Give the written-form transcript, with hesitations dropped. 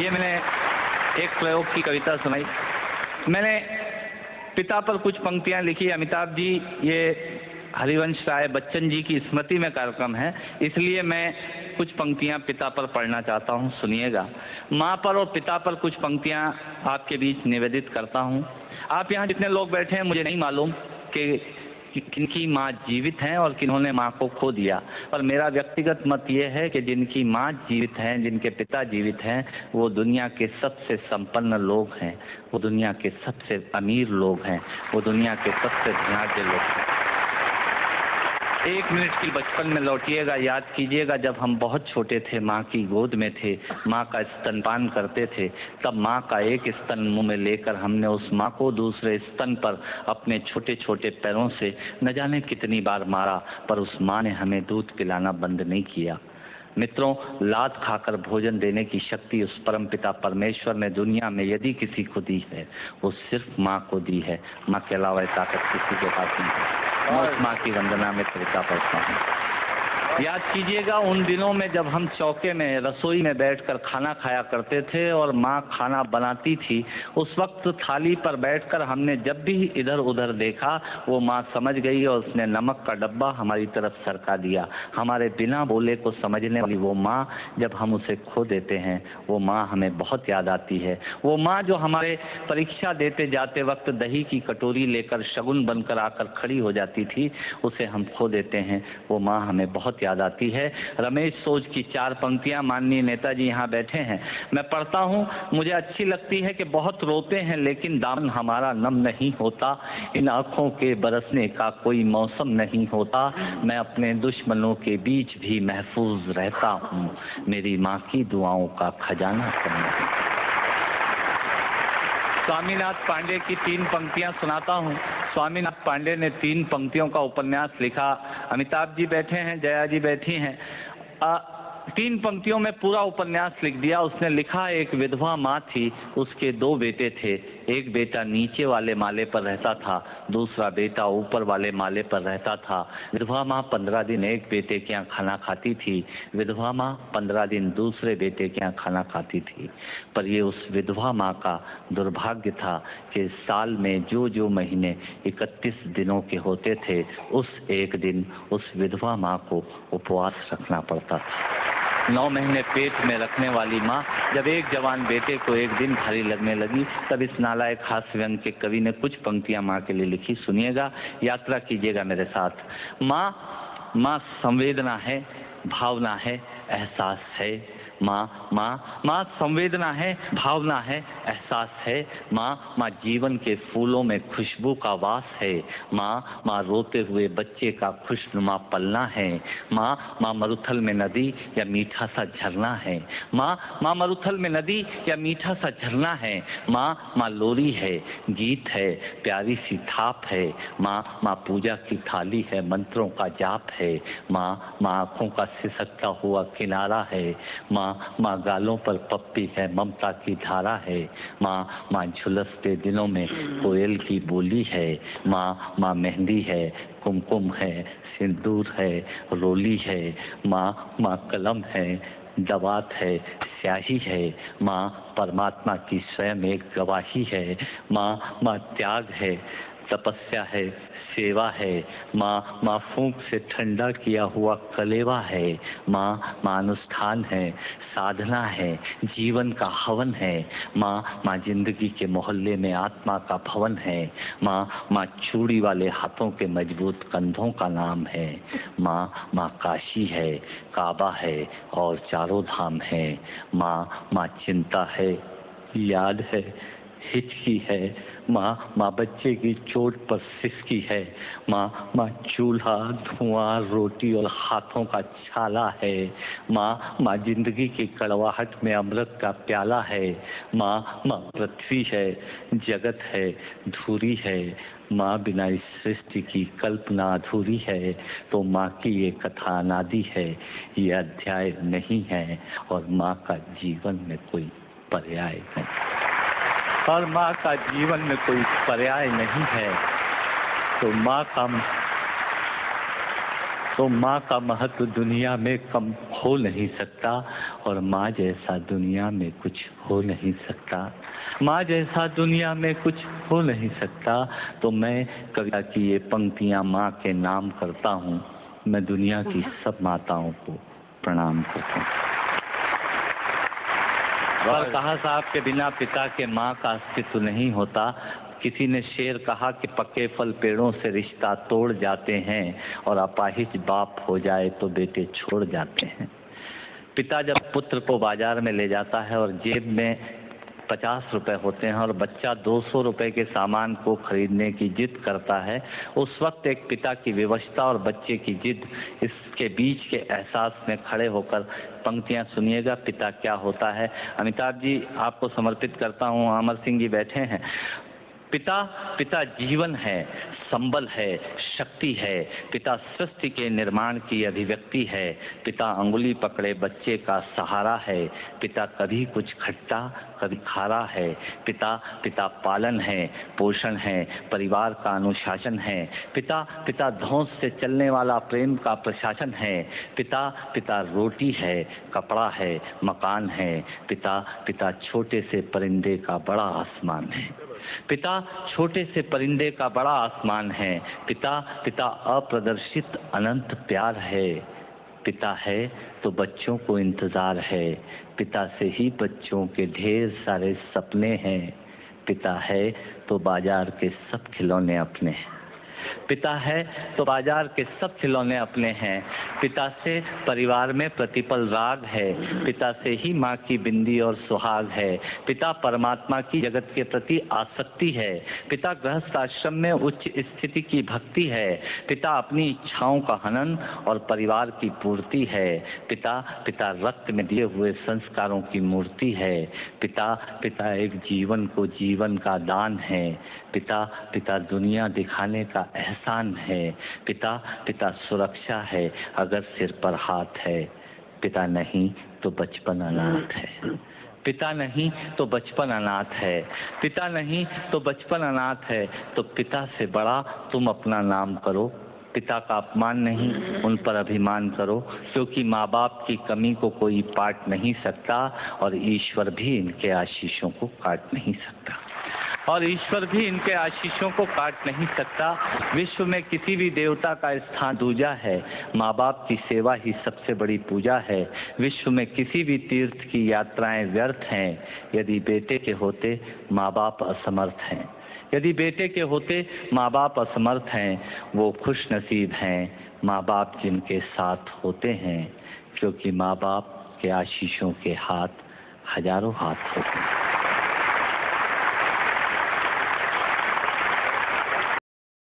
ये मैंने एक प्रयोग की कविता सुनाई। मैंने पिता पर कुछ पंक्तियां लिखी। अमिताभ जी, ये हरिवंश राय बच्चन जी की स्मृति में कार्यक्रम है, इसलिए मैं कुछ पंक्तियां पिता पर पढ़ना चाहता हूं, सुनिएगा। माँ पर और पिता पर कुछ पंक्तियां आपके बीच निवेदित करता हूं। आप यहाँ जितने लोग बैठे हैं, मुझे नहीं मालूम कि किनकी माँ जीवित हैं और किन्होंने माँ को खो दिया, पर मेरा व्यक्तिगत मत ये है कि जिनकी माँ जीवित हैं, जिनके पिता जीवित हैं, वो दुनिया के सबसे संपन्न लोग हैं, वो दुनिया के सबसे अमीर लोग हैं, वो दुनिया के सबसे धनाढ्य लोग हैं। 1 मिनट की बचपन में लौटिएगा, याद कीजिएगा जब हम बहुत छोटे थे, माँ की गोद में थे, माँ का स्तनपान करते थे, तब माँ का एक स्तन मुंह में लेकर हमने उस माँ को दूसरे स्तन पर अपने छोटे छोटे पैरों से न जाने कितनी बार मारा, पर उस माँ ने हमें दूध पिलाना बंद नहीं किया। मित्रों, लात खाकर भोजन देने की शक्ति उस परमपिता परमेश्वर ने दुनिया में यदि किसी को दी है, वो सिर्फ माँ को दी है। माँ के अलावा ताकत किसी के पास नहीं है। मैं उस माँ की वंदना में कृतज्ञता करता हूँ। याद कीजिएगा उन दिनों में जब हम चौके में रसोई में बैठकर खाना खाया करते थे और माँ खाना बनाती थी। उस वक्त थाली पर बैठकर हमने जब भी इधर उधर देखा, वो माँ समझ गई और उसने नमक का डब्बा हमारी तरफ सरका दिया। हमारे बिना बोले को समझने वाली वो माँ, जब हम उसे खो देते हैं, वो माँ हमें बहुत याद आती है। वो माँ जो हमारे परीक्षा देते जाते वक्त दही की कटोरी लेकर शगुन बनकर आकर खड़ी हो जाती थी, उसे हम खो देते हैं। वो माँ हमें बहुत याद आती है। रमेश सोज की 4 पंक्तियां, माननीय नेताजी यहाँ बैठे हैं, मैं पढ़ता हूँ। मुझे अच्छी लगती है कि बहुत रोते हैं लेकिन दामन हमारा नम नहीं होता, इन आंखों के बरसने का कोई मौसम नहीं होता, मैं अपने दुश्मनों के बीच भी महफूज रहता हूँ, मेरी माँ की दुआओं का खजाना कम नहीं। स्वामीनाथ पांडे की 3 पंक्तियां सुनाता हूं। स्वामीनाथ पांडे ने 3 पंक्तियों का उपन्यास लिखा। अमिताभ जी बैठे हैं, जया जी बैठी हैं। 3 पंक्तियों में पूरा उपन्यास लिख दिया उसने। लिखा, एक विधवा माँ थी, उसके 2 बेटे थे। एक बेटा नीचे वाले माले पर रहता था, दूसरा बेटा ऊपर वाले माले पर रहता था। विधवा माँ 15 दिन एक बेटे के यहाँ खाना खाती थी, विधवा माँ 15 दिन दूसरे बेटे के यहाँ खाना खाती थी। पर ये उस विधवा माँ का दुर्भाग्य था कि साल में जो महीने 31 दिनों के होते थे, उस एक दिन उस विधवा माँ को उपवास रखना पड़ता था। 9 महीने पेट में रखने वाली माँ जब एक जवान बेटे को एक दिन भारी लगने लगी, तब इस नालायक हास्य व्यंग के कवि ने कुछ पंक्तियां माँ के लिए लिखी। सुनिएगा, यात्रा कीजिएगा मेरे साथ। माँ संवेदना है, भावना है, एहसास है। माँ संवेदना है, भावना है, एहसास है। माँ जीवन के फूलों में खुशबू का वास है। माँ रोते हुए बच्चे का खुशनुमा पलना है। माँ मरुथल में नदी या मीठा सा झरना है। माँ मरुथल में नदी या मीठा सा झरना है। माँ लोरी है, गीत है, प्यारी सी थाप है। माँ पूजा की थाली है, मंत्रों का जाप है। माँ आँखों का सिसकता हुआ किनारा है। माँ गालों पर पप्पी है, ममता की धारा है। माँ झुलसते दिनों में कोयल की बोली है। माँ मेहंदी है, कुमकुम है, सिंदूर है, रोली है। माँ कलम है, दवात है, स्याही है। माँ परमात्मा की स्वयं एक गवाही है। माँ त्याग है, तपस्या है, सेवा है। माँ फूंक से ठंडा किया हुआ कलेवा है। माँ अनुष्ठान है, साधना है, जीवन का हवन है। माँ जिंदगी के मोहल्ले में आत्मा का भवन है। माँ चूड़ी वाले हाथों के मजबूत कंधों का नाम है। माँ काशी है, काबा है और चारों धाम है। माँ चिंता है, याद है, हिचकी है। माँ बच्चे की चोट पर सिसकी है। माँ चूल्हा, धुआं, रोटी और हाथों का छाला है। माँ जिंदगी की कड़वाहट में अमृत का प्याला है। माँ पृथ्वी है, जगत है, धूरी है। माँ बिना इस सृष्टि की कल्पना अधूरी है। तो माँ की ये कथा अनादि है, ये अध्याय नहीं है, और माँ का जीवन में कोई पर्याय नहीं, और माँ का जीवन में कोई पर्याय नहीं है। तो तो माँ का महत्व दुनिया में कम हो नहीं सकता और माँ जैसा दुनिया में कुछ हो नहीं सकता। माँ जैसा दुनिया में कुछ हो नहीं सकता। तो मैं कविता की ये पंक्तियाँ माँ के नाम करता हूँ। मैं दुनिया की सब माताओं को प्रणाम करता हूँ। और कहा साहब के बिना पिता के माँ का अस्तित्व नहीं होता। किसी ने शेर कहा कि पक्के फल पेड़ों से रिश्ता तोड़ जाते हैं और अपाहिज बाप हो जाए तो बेटे छोड़ जाते हैं। पिता जब पुत्र को बाजार में ले जाता है और जेब में 50 रुपए होते हैं और बच्चा 200 रुपए के सामान को खरीदने की जिद करता है, उस वक्त एक पिता की विवशता और बच्चे की जिद, इसके बीच के एहसास में खड़े होकर पंक्तियां सुनिएगा। पिता क्या होता है। अमिताभ जी आपको समर्पित करता हूँ। अमर सिंह जी बैठे हैं। पिता जीवन है, संबल है, शक्ति है। पिता सृष्टि के निर्माण की अभिव्यक्ति है। पिता अंगुली पकड़े बच्चे का सहारा है। पिता कभी कुछ खट्टा कभी खारा है। पिता पालन है, पोषण है, परिवार का अनुशासन है। पिता धौंस से चलने वाला प्रेम का प्रशासन है। पिता रोटी है, कपड़ा है, मकान है। पिता छोटे से परिंदे का बड़ा आसमान है। पिता छोटे से परिंदे का बड़ा आसमान है। पिता अप्रदर्शित अनंत प्यार है। पिता है तो बच्चों को इंतजार है। पिता से ही बच्चों के ढेर सारे सपने हैं। पिता है तो बाजार के सब खिलौने अपने हैं। पिता है तो बाजार के सब खिलौने अपने हैं। पिता से परिवार में प्रतिपल राग है। पिता से ही माँ की बिंदी और सुहाग है। पिता परमात्मा की जगत के प्रति आसक्ति है। पिता गृहस्थ आश्रम में उच्च स्थिति की भक्ति है। पिता अपनी इच्छाओं का हनन और परिवार की पूर्ति है। पिता रक्त में दिए हुए संस्कारों की मूर्ति है। पिता एक जीवन को जीवन का दान है। पिता दुनिया दिखाने का एहसान है। पिता सुरक्षा है अगर सिर पर हाथ है। पिता नहीं तो बचपन अनाथ है। पिता नहीं तो बचपन अनाथ है। पिता नहीं तो बचपन अनाथ है। तो पिता से बड़ा तुम अपना नाम करो। पिता का अपमान नहीं, उन पर अभिमान करो, क्योंकि माँ बाप की कमी को कोई पाट नहीं सकता और ईश्वर भी इनके आशीषों को काट नहीं सकता। विश्व में किसी भी देवता का स्थान दूजा है। माँ बाप की सेवा ही सबसे बड़ी पूजा है। विश्व में किसी भी तीर्थ की यात्राएं व्यर्थ हैं यदि बेटे के होते माँ बाप असमर्थ हैं। यदि बेटे के होते माँ बाप असमर्थ हैं, वो खुश नसीब हैं माँ बाप जिनके साथ होते हैं, क्योंकि माँ बाप के आशीषों के हाथ हजारों हाथ होते हैं।